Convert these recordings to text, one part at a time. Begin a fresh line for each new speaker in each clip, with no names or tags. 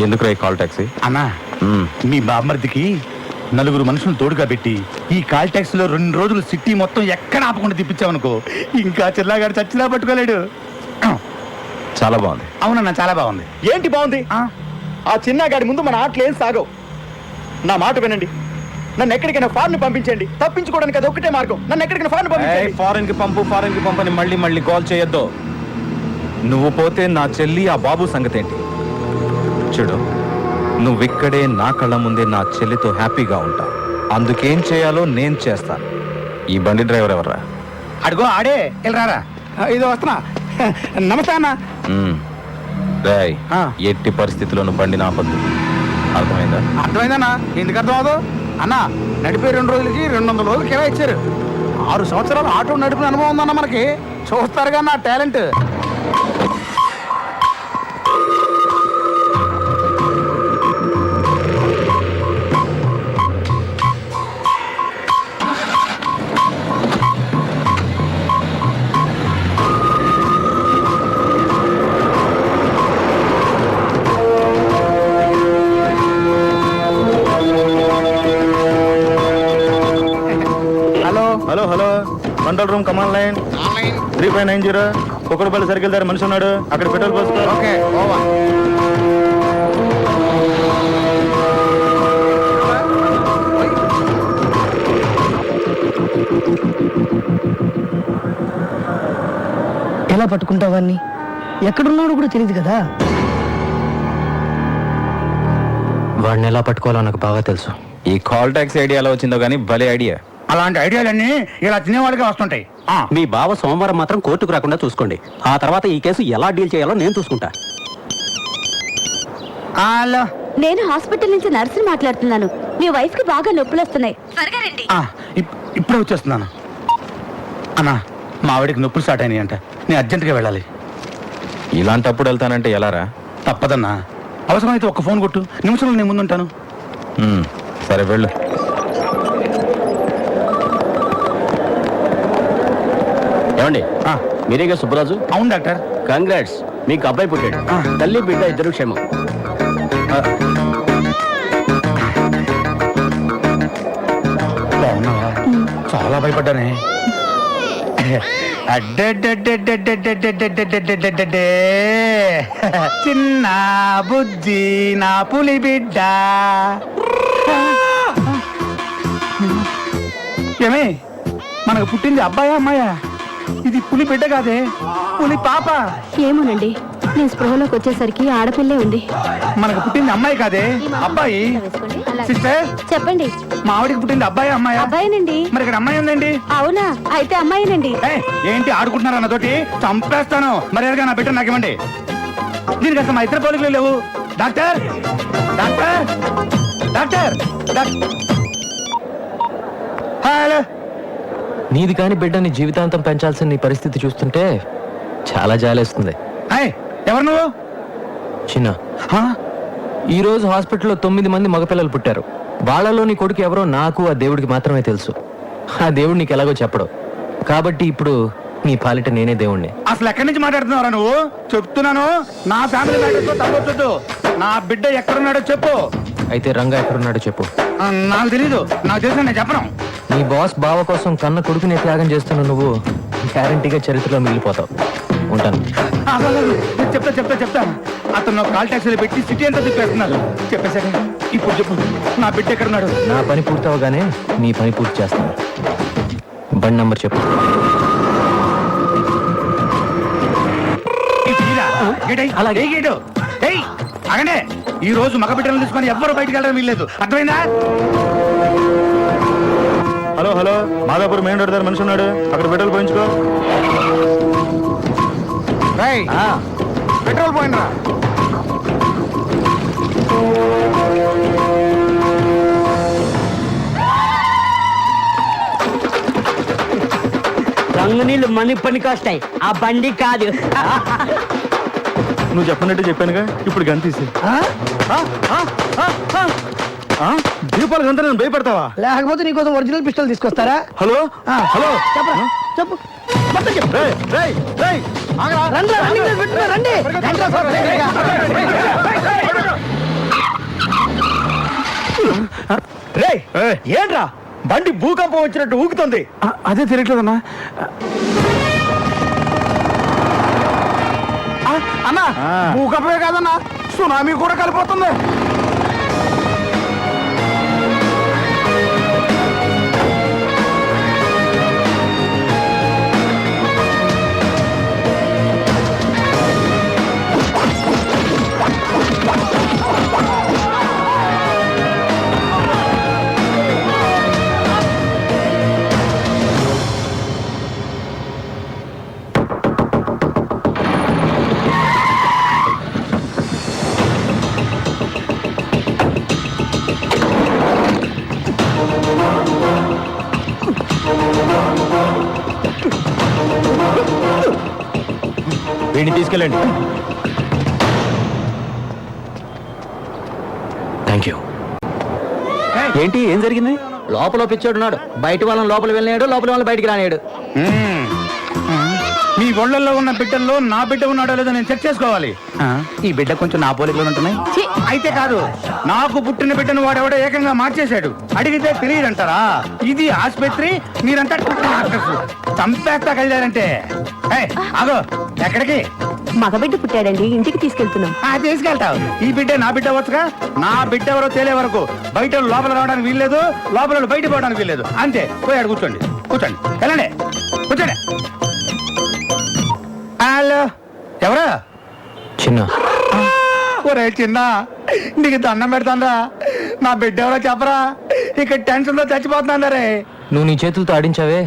ఎందుకు call taxi
అన్నా మీ బామ్మర్దికి నలుగురు మనుషులు తోడుగా పెట్టి ఈ కాల్ ట్యాక్సీలో 2 రోజులు సిటీ మొత్తం ఎక్కడ ఆపకుండా తిప్పించామనుకో ఇంకా చిల్లాగాడు చచ్చినా పట్టుకోలేడు.
చాలా బాగుంది.
అవునన్నా చాలా బాగుంది.
ఏంటి బాగుంది? ఆ చిన్నగాడి ముందు మన ఆటలు ఏం సాగవు. నా మాట వినండి, నన్ను ఎక్కడికైనా ఫారెన్ పంపించండి. తప్పించుకోవడానికి అది ఒక్కటే మార్గం. నన్ను ఎక్కడికైనా ఫారెన్ పంపించండి.
ఫారెన్ కి పంపు అని మళ్ళీ కాల్ చేయొద్దు. నువ్వు పోతే నా చెల్లి ఆ బాబు సంగతి ఏంటి? చూడు, నువ్విక్కడే నా కళ్ళ ముందే నా చెల్లితో హ్యాపీగా ఉంటా. అందుకేం చేయాలో నేను చేస్తాను. ఈ బండి డ్రైవర్ ఎవర్రా?
అడుగో ఆడే వెళ్ళరారా. ఇది వస్తున్నా. నమస్తే అన్న.
రేయ్, ఎట్టి పరిస్థితుల్లోనూ బండి నాపద్దు. అర్థమైందా?
అర్థమైందన్నా. ఎందుకు అర్థం అవదు అన్నా? నడిపే 2 రోజులకి 200 రోజులు కిరా ఇచ్చారు. 6 సంవత్సరాలు ఆటో నడిపిన అనుభవం ఉందన్న మనకి. చూస్తారుగా నా talent.
Hello control room command line 3590 Kukkadapalli circle దగ్గర మనిషి ఉన్నాడు, అక్కడ పెట్రోల్ పోసుకో.
Okay, over.
ఎలా పట్టుకుంటావాన్ని? ఎక్కడున్నాడు కూడా తెలియదు కదా.
వాడిని ఎలా పట్టుకోవాలో నాకు బాగా తెలుసు.
ఈ కాల్ టాక్సీ ఐడియా ఎలా వచ్చిందో కానీ భలే ఐడియా.
అలాంటి ఐడియాలన్నీ ఇలా తినేవాడిగా వస్తుంటాయి.
మీ బావ సోమవారం మాత్రం కోర్టుకు రాకుండా చూసుకోండి. ఆ తర్వాత ఈ కేసు ఎలా డీల్ చేయాలో నేను చూసుకుంటా.
నేను హాస్పిటల్ నుంచి నర్సుని మాట్లాడుతున్నాను. మీ వైఫ్ కి బాగా నొప్పులు వస్తున్నాయి. త్వరగా రండి.
ఇప్పుడే వచ్చేస్తున్నాను. అన్నా, మా ఆవిడికి నొప్పులు స్టార్ట్ అయినాయి అంట. నేను అర్జెంటుగా వెళ్ళాలి.
ఇలాంటప్పుడు వెళ్తానంటే ఎలారా?
తప్పదన్నా. అవసరమైతే ఒక్క ఫోన్ కొట్టు, నిమిషంలో నేను ముందుంటాను.
సరే వెళ్ళు.
ఏమండి, మీరేగా సుబ్బరాజు?
అవును డాక్టర్.
కంగ్రాట్స్, మీకు అబ్బాయి పుట్టాడు. తల్లి బిడ్డ ఇద్దరు క్షేమం.
బాగున్నావా? చాలా భయపడ్డానే. చిన్న బుజ్జి నా పులి బిడ్డ. ఏమే, మనకు పుట్టింది అబ్బాయా అమ్మాయా? ఇది పులి బిడ్డ కాదే, పులి పాప.
ఏమోనండి, నేను స్పృహలోకి వచ్చేసరికి ఆడపిల్లే ఉంది.
మనకు పుట్టింది అమ్మాయి కాదే, అబ్బాయి. సిస్టర్ చెప్పండి, మా ఆవిడికి పుట్టింది అబ్బాయి అమ్మాయి?
అబ్బాయినండి.
మరి ఇక్కడ అమ్మాయి ఉందండి.
అవునా? అయితే అమ్మాయినండి.
ఏంటి ఆడుకుంటున్నారా నాతోటి? చంపేస్తాను. మర్యాదగా నా బిడ్డ నాకు ఇవ్వండి. దీనికి అసలు మా ఇద్దరు పోలికలు లేవు. Doctor doctor doctor. హలో.
నీది కాని బిడ్డని జీవితాంతం పెంచాల్సిన నీ పరిస్థితి చూస్తుంటే చాలా జాలేస్తుంది.
ఎవరు నువ్వు?
చిన్న, ఈ రోజు హాస్పిటల్లో 9 మంది మగపిల్లలు పుట్టారు. వాళ్ళలో నీ కొడుకు ఎవరో నాకు ఆ దేవుడికి మాత్రమే తెలుసు. ఆ దేవుడు నీకు ఎలాగో చెప్పడు. కాబట్టి ఇప్పుడు నీ పాలిట నేనే దేవుణ్ణి.
అసలు ఎక్కడి నుంచి మాట్లాడుతున్నావురా నువ్వు? చెప్తున్నాను, నా ఫ్యామిలీ మ్యాటర్స్ తప్పొద్దు. నా బిడ్డ ఎక్కడున్నాడో చెప్పు.
అయితే రంగా ఎక్కడున్నాడో చెప్పు.
నాకు తెలీదు. నాకు తెలిసిన నేను చెప్పను.
నీ బాస్ బావ కోసం కన్న కొడుకుని త్యాగం చేస్తున్న నువ్వు గ్యారంటీగా చరిత్రలో మిగిలిపోతావు. ఉంటాను.
చెప్తా. అతను కాల్ టాక్సీలో పెట్టి సిటీ అంతా తిప్పేస్తున్నాడు. చెప్పేశాక ఇప్పుడు చెప్పు, నా బిడ్డ ఎక్కడున్నాడు?
నా పని పూర్తవగానే నీ పని పూర్తి చేస్తాను. బండి నంబర్ చెప్పు.
అగనే ఈ రోజు మగ బిడ్డలను తీసుకొని ఎవ్వరు బయటకు వెళ్ళడం వీల్లేదు. అర్థమైందా?
హలో, మాదాపూర్ మెయిన్ రోడ్ దగ్గర మనిషి ఉన్నాడు, అక్కడ పెట్రోల్ పోయించుకో.
పెట్రోల్ పోయినరా?
రంగు నీళ్ళు మనీ పనికి వస్తాయి, ఆ బండి కాదు.
నువ్వు చెప్పినట్టు చెప్పానుగా, ఇప్పుడు గంతీసి. దీపాలు గంత నేను భయపడతావా?
లేకపోతే నీకోసం ఒరిజినల్ పిస్టల్ తీసుకొస్తారా?
హలో హలో,
చెప్పు.
రండి. ఏంట్రా బండి భూకంపం వచ్చినట్టు ఊగుతుంది.
అదే తిరగట్లేదన్నా. అన్నా భూకంపమే కాదన్నా, సునామీ కూడా కలిపోతుంది.
వీడిని తీసుకెళ్ళండి.
Thank you.
ఏంటి, ఏం జరిగింది?
లోపల పిచ్చోడున్నాడు, బయట వాళ్ళని లోపల వెళ్ళినాడు, లోపల వాళ్ళని బయటికి రానాడు.
మీ ఒళ్ళల్లో ఉన్న బిడ్డల్లో నా బిడ్డ ఉన్నాడో లేదో నేను చెక్ చేసుకోవాలి. ఈ బిడ్డ కొంచెం నా పోలికలు ఉంటున్నాయి. అయితే కాదు, నాకు పుట్టిన బిడ్డను వాడెవడో ఏకంగా మార్చేశాడు. అడిగితే తెలియదంటారా? ఇది ఆసుపత్రి, మీరంతా డాక్టర్స్. చంపేస్తా కలిదారంటే. అగో ఎక్కడికి?
మగబిడ్డ పుట్టాడండి, ఇంటికి తీసుకెళ్తున్నాం.
తీసుకెళ్తావు. ఈ బిడ్డ నా బిడ్డ వచ్చుగా. నా బిడ్డ ఎవరో తేలే వరకు బయట వాళ్ళు లోపల రావడానికి వీల్లేదు, లోపల వాళ్ళు బయట పోవడానికి వీల్లేదు. అంతే. పోయాడు. కూర్చోండి కూర్చోండి, వెళ్ళండి కూర్చోండి. హలో, ఎవరా?
చిన్న,
ఒరే చిన్న, నీకు దండం పెడతాందా? నా బిడ్డ ఎవరో చెప్పరా? ఇక్కడ టెన్షన్ తో చచ్చిపోతుందా రే.
నువ్వు నీ చేతులతో ఆడించావే,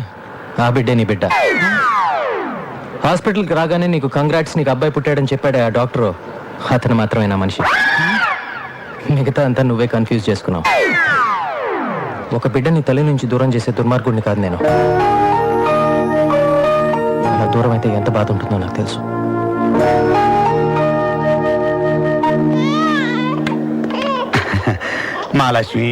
ఆ బిడ్డే నీ బిడ్డ. హాస్పిటల్కి రాగానే నీకు కంగ్రాట్స్, నీకు అబ్బాయి పుట్టాడని చెప్పాడే ఆ డాక్టరు, అతను మాత్రమే నా మనిషి. మిగతా అంతా నువ్వే కన్ఫ్యూజ్ చేసుకున్నావు. ఒక బిడ్డని తల్లి నుంచి దూరం చేసే దుర్మార్గుడిని కాదు నేను. అలా దూరం అయితే ఎంత బాధ ఉంటుందో నాకు తెలుసు.
మహాలక్ష్మి,